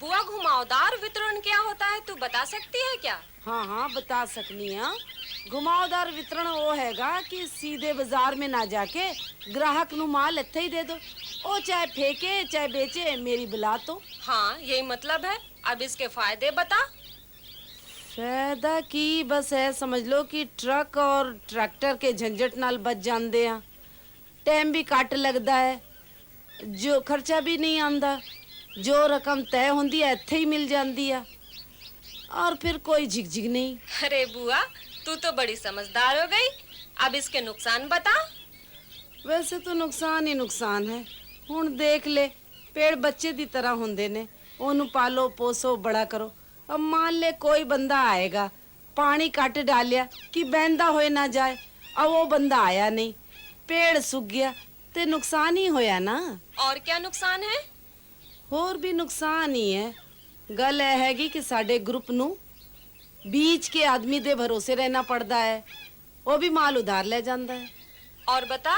बुआ, घुमावदार वितरण क्या होता है, तू बता सकती है क्या? हाँ हाँ बता सकनी है। घुमावदार वितरण वो हैगा कि सीधे बाजार में ना जाके ग्राहक नु माल इत्थे ही दे दो। ओ चाहे फेंके चाहे बेचे, मेरी बुला तो। हाँ, यही मतलब है। अब इसके फायदे बता। फायदा की बस है, समझ लो कि ट्रक और ट्रैक्टर के झंझट नाल बच जांदे आ। टाइम भी घट लगदा है, जो खर्चा भी नहीं आंदा। जो रकम तय होंदी है इत्थे ही मिल जांदी है, और फिर कोई झिकझिक नहीं। अरे बुआ, तू तो बड़ी समझदार हो गई। अब इसके नुकसान बता। वैसे तो नुकसान ही नुकसान है। हुण देख ले, पेड़ बच्चे दी तरह हुंदे ने, ओनू पालो पोसो बड़ा करो। अब मान ले कोई बंदा आएगा, पानी कट डालिया कि बहंदा होए ना जाए, अब वो बंदा आया नहीं, पेड़ सूख गया, ते नुकसान ही होया ना। और क्या नुकसान है? होर भी नुकसान ही है। गल यह हैगी कि साडे ग्रुप नू बीच के आदमी दे भरोसे रहना पड़दा है, वो भी माल उधार ले जांदा है। और बता।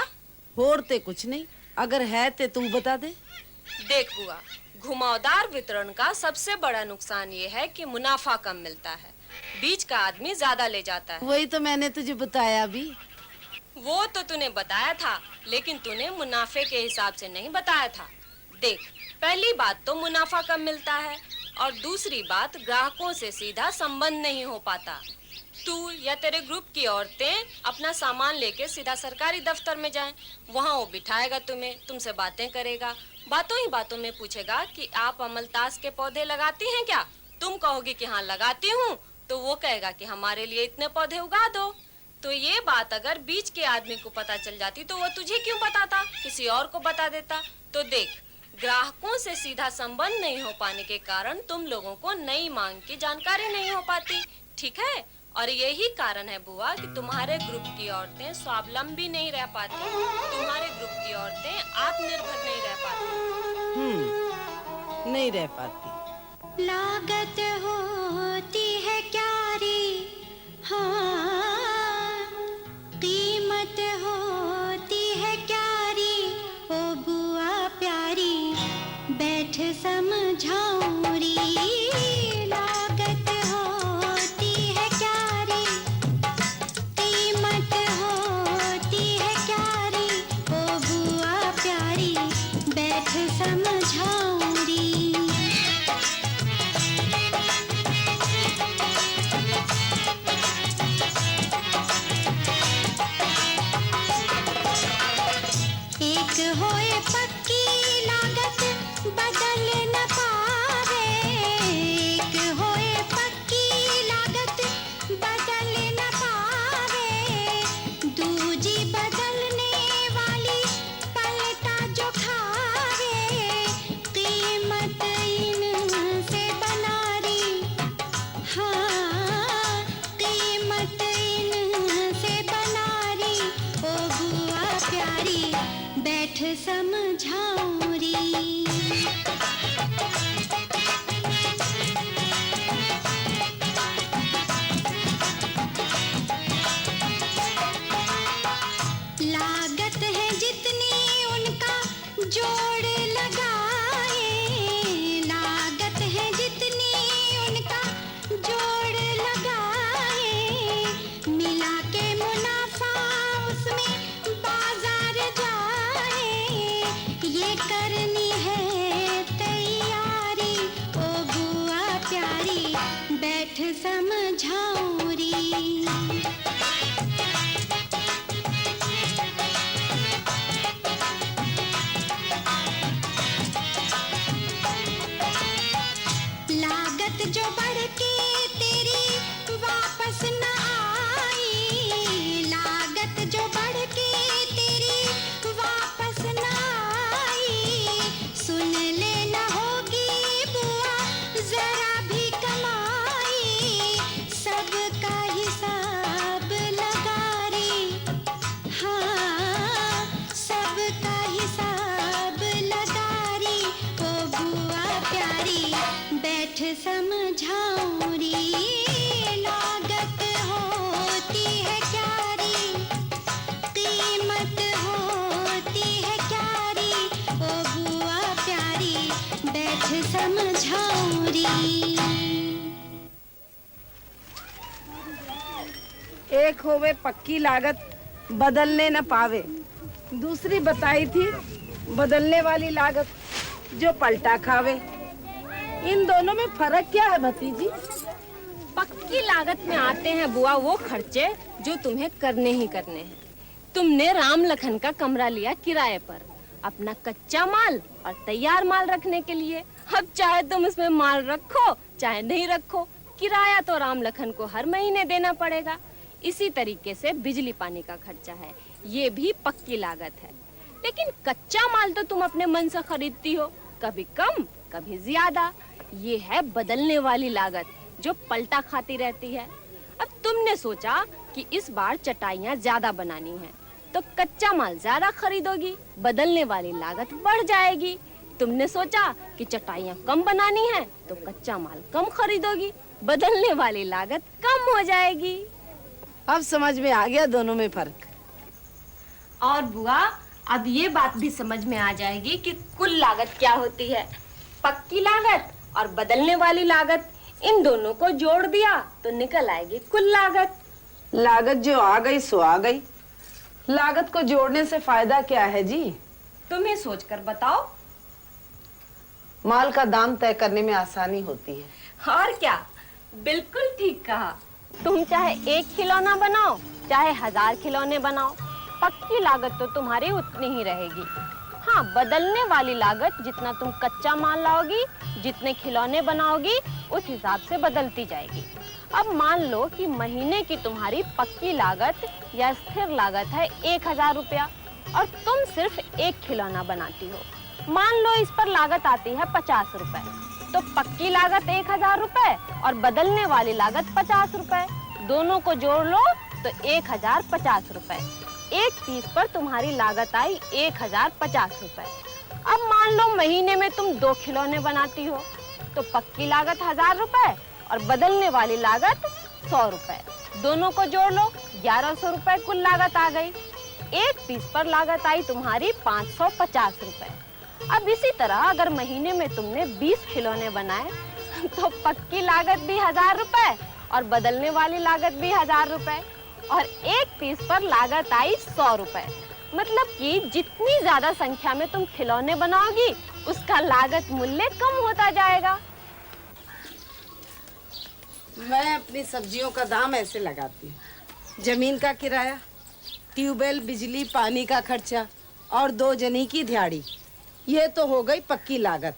होर ते कुछ नहीं, अगर है ते तू बता दे। देख बुआ, घुमावदार वितरण का सबसे बड़ा नुकसान ये है कि मुनाफा कम मिलता है, बीच का आदमी ज्यादा ले जाता है। वही तो मैंने तुझे बताया भी। वो तो तूने बताया था, लेकिन तूने मुनाफे के हिसाब से नहीं बताया था। देख, पहली बात तो मुनाफा कम मिलता है, और दूसरी बात ग्राहकों से सीधा संबंध नहीं हो पाता। तू या तेरे ग्रुप की औरतें अपना सामान लेके सीधा सरकारी दफ्तर में जाएं, वहाँ वो बिठाएगा तुम्हें, तुमसे बातें करेगा, बातों ही बातों में पूछेगा कि आप अमलतास के पौधे लगाती हैं क्या? तुम कहोगी कि हाँ लगाती हूँ, तो वो कहेगा कि हमारे लिए इतने पौधे उगा दो। तो ये बात अगर बीच के आदमी को पता चल जाती तो वो तुझे क्यों बताता, किसी और को बता देता। तो देख, ग्राहकों से सीधा संबंध नहीं हो पाने के कारण तुम लोगों को नई मांग की जानकारी नहीं हो पाती, ठीक है? और यही कारण है बुआ कि तुम्हारे ग्रुप की औरतें स्वावलंबी नहीं रह पाती, तुम्हारे ग्रुप की औरतें आत्मनिर्भर नहीं रह पाती। नहीं रह पाती। लागत होती है क्यारी, हाँ, कीमत होती है क्यारी, ओ बुआ प्यारी, बैठ समझाऊं री। लागत होती है क्यारी, कीमत होती है क्यारी, ओ बुआ प्यारी, बैठ समझाऊं री। एक होए पक्की लागत बदल न पावे, एक होए पक्की लागत बदल न पावे, दूजी बदलने वाली पलटा जो खावे, कीमत इनसे बनारी, हाँ, कीमत इनसे बनारी, ओ बुआ प्यारी, बैठ समझाऊं री। लागत है जितनी उनका जोड़ लगाए, लागत है जितनी उनका जोड़ लगाए, मिला के मुनाफा उसमें बाजार जाए, ये करनी है तैयारी, ओ बुआ प्यारी, बैठ समझाऊं री। लागत जो बढ़ के तेरी वापस न आई, लागत जो बढ़ के तेरी वापस न आई, सुन लेना होगी बुआ जरा भी कमाई, सबका हिसाब लगा री, हाँ, सबका हिसाब लगा री, ओ बुआ प्यारी, बैठ समझाऊं री। लागत होती है क्यारी, कीमत होती है क्यारी, ओ बुआ प्यारी, बैठ समझाऊं लदारी। एक होवे पक्की लागत बदलने न पावे, दूसरी बताई थी बदलने वाली लागत जो पलटा खावे। इन दोनों में फर्क क्या है भतीजी? पक्की लागत में आते हैं बुआ वो खर्चे जो तुम्हें करने ही करने हैं। तुमने राम लखन का कमरा लिया किराए पर, अपना कच्चा माल और तैयार माल रखने के लिए। अब चाहे तुम उसमें माल रखो चाहे नहीं रखो, किराया तो राम लखन को हर महीने देना पड़ेगा। इसी तरीके से बिजली पानी का खर्चा है, ये भी पक्की लागत है। लेकिन कच्चा माल तो तुम अपने मन से खरीदती हो, कभी कम कभी ज्यादा। ये है बदलने वाली लागत जो पलटा खाती रहती है। अब तुमने सोचा कि इस बार चटाइयाँ ज्यादा बनानी है तो कच्चा माल ज्यादा खरीदोगी, बदलने वाली लागत बढ़ जाएगी। तुमने सोचा कि चटाइयाँ कम बनानी है तो कच्चा माल कम खरीदोगी, बदलने वाली लागत कम हो जाएगी। अब समझ में आ गया दोनों में फर्क। और बुआ अब ये बात भी समझ में आ जाएगी कि कुल लागत क्या होती है। पक्की लागत और बदलने वाली लागत, इन दोनों को जोड़ दिया तो निकल आएगी कुल लागत। लागत जो आ गई सो आ गई, लागत को जोड़ने से फायदा क्या है जी? तुम ही सोचकर बताओ। माल का दाम तय करने में आसानी होती है। और क्या, बिल्कुल ठीक कहा। तुम चाहे 1 खिलौना बनाओ चाहे 1000 खिलौने बनाओ, पक्की लागत तो तुम्हारी उतनी ही रहेगी। हाँ, बदलने वाली लागत जितना तुम कच्चा माल लाओगी, जितने खिलौने बनाओगी, उस हिसाब से बदलती जाएगी। अब मान लो कि महीने की तुम्हारी पक्की लागत या स्थिर लागत है 1000 रुपया और तुम सिर्फ 1 खिलौना बनाती हो। मान लो इस पर लागत आती है 50 रुपए, तो पक्की लागत 1000 रुपए और बदलने वाली लागत 50 रुपए, दोनों को जोड़ लो तो 1050 रुपए। एक पीस पर तुम्हारी लागत आई 1050 रुपए। अब मान लो महीने में तुम 2 खिलौने बनाती हो तो पक्की लागत 1000 रुपए और बदलने वाली लागत 100 रुपए, दोनों को जोड़ लो 1100 रुपए कुल लागत आ गई। एक पीस पर लागत आई तुम्हारी 550 रुपए। अब इसी तरह अगर महीने में तुमने 20 खिलौने बनाए तो पक्की लागत भी 1000 रुपए और बदलने वाली लागत भी 1000 रुपए और एक पीस पर लागत आई 100 रुपए। मतलब कि जितनी ज्यादा संख्या में तुम खिलौने बनाओगी उसका लागत मूल्य कम होता जाएगा। मैं अपनी सब्जियों का दाम ऐसे लगाती हूँ, जमीन का किराया, ट्यूबवेल, बिजली पानी का खर्चा और 2 जनी की दिहाड़ी, ये तो हो गई पक्की लागत।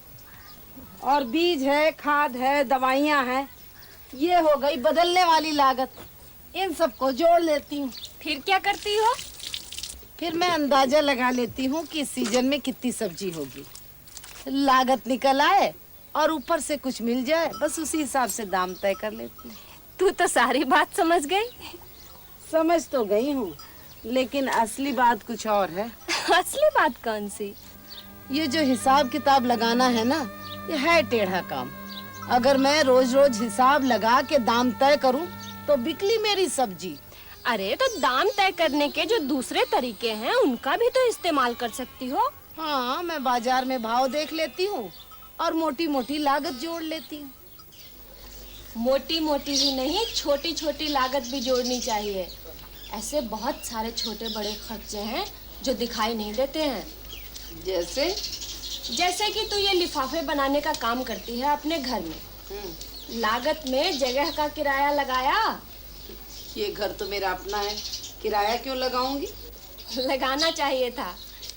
और बीज है, खाद है, दवाइयाँ हैं, ये हो गई बदलने वाली लागत। इन सबको जोड़ लेती हूँ। फिर क्या करती हो? फिर मैं अंदाजा लगा लेती हूँ कि इस सीजन में कितनी सब्जी होगी। लागत निकल आए और ऊपर से कुछ मिल जाए, बस उसी हिसाब से दाम तय कर लेती हूँ। तू तो सारी बात समझ गई। समझ तो गई हूँ, लेकिन असली बात कुछ और है। असली बात कौन सी? ये जो हिसाब किताब लगाना है ना, ये है टेढ़ा काम। अगर मैं रोज रोज हिसाब लगा के दाम तय करूँ तो बिकली मेरी सब्जी। अरे तो दाम तय करने के जो दूसरे तरीके हैं उनका भी तो इस्तेमाल कर सकती हो। हाँ, मैं बाजार में भाव देख लेती हूँ और मोटी मोटी लागत जोड़ लेती हूँ। मोटी मोटी ही नहीं, छोटी छोटी लागत भी जोड़नी चाहिए। ऐसे बहुत सारे छोटे बड़े खर्चे हैं जो दिखाई नहीं देते हैं। जैसे कि तू ये लिफाफे बनाने का काम करती है अपने घर में, लागत में जगह का किराया लगाया। ये घर तो मेरा अपना है, किराया क्यों लगाऊंगी? लगाना चाहिए था।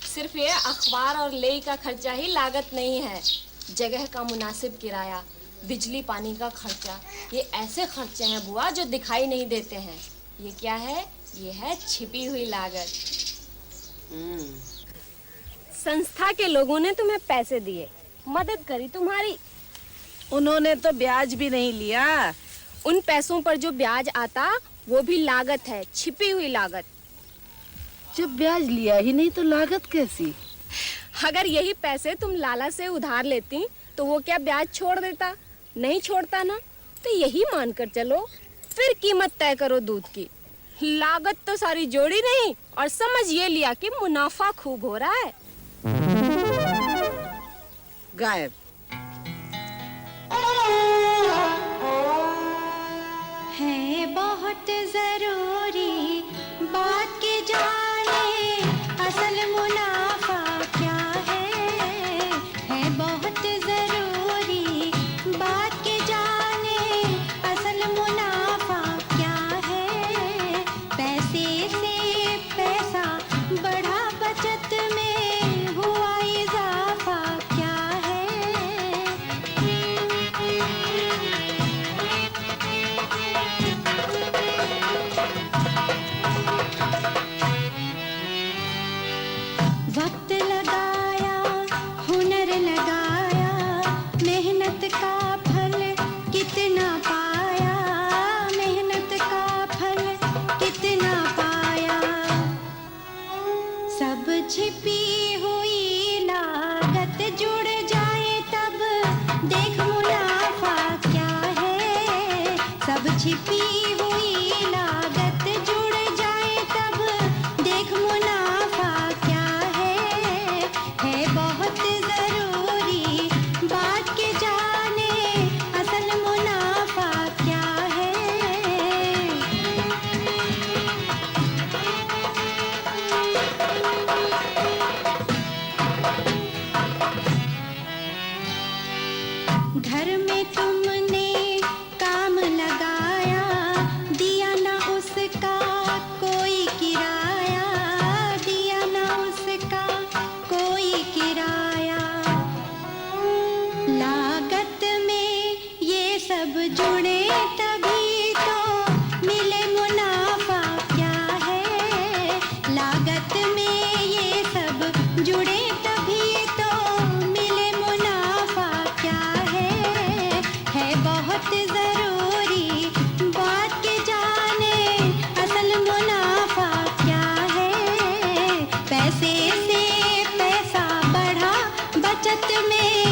सिर्फ ये अखबार और लेई का खर्चा ही लागत नहीं है। जगह का मुनासिब किराया, बिजली पानी का खर्चा, ये ऐसे खर्चे हैं बुआ जो दिखाई नहीं देते हैं। ये क्या है? ये है छिपी हुई लागत। संस्था के लोगों ने तुम्हें पैसे दिए, मदद करी तुम्हारी। उन्होंने तो ब्याज भी नहीं लिया। उन पैसों पर जो ब्याज आता वो भी लागत है, छिपी हुई लागत। जब ब्याज लिया ही नहीं तो लागत कैसी? अगर यही पैसे तुम लाला से उधार लेती तो वो क्या ब्याज छोड़ देता? नहीं छोड़ता ना। तो यही मानकर चलो, फिर कीमत तय करो दूध की। लागत तो सारी जोड़ी नहीं और समझ ये लिया कि मुनाफा खूब हो रहा है। गायब। बहुत जरूरी बात के जाने असल मुनाफा क्या है बहुत जरूरी बात के जाने असल मुनाफा क्या है पैसे से पैसा बढ़ा बचत में हुआ इजाफा क्या है वक्त लगाया हुनर लगाया मेहनत का फल कितना पाया मेहनत का फल कितना पाया सब छिपी हुई लागत जुड़ जाए तब देख मुनाफा क्या है सब छिपी हुई लागत जुड़ जाए तब देख मुनाफा क्या है बहुत जरूरी बात के जाने असल मुनाफा क्या है घर में तुमने काम लगाया दिया ना उसका कोई किराया दिया ना उसका कोई किराया लागत में ये सब जुड़े तभी तो मिले मुनाफा क्या है लागत में ये सब जुड़े तभी तो मिले मुनाफा क्या है बहुत जरूरी बात के जाने असल मुनाफा क्या है पैसे से पैसा बढ़ा बचत में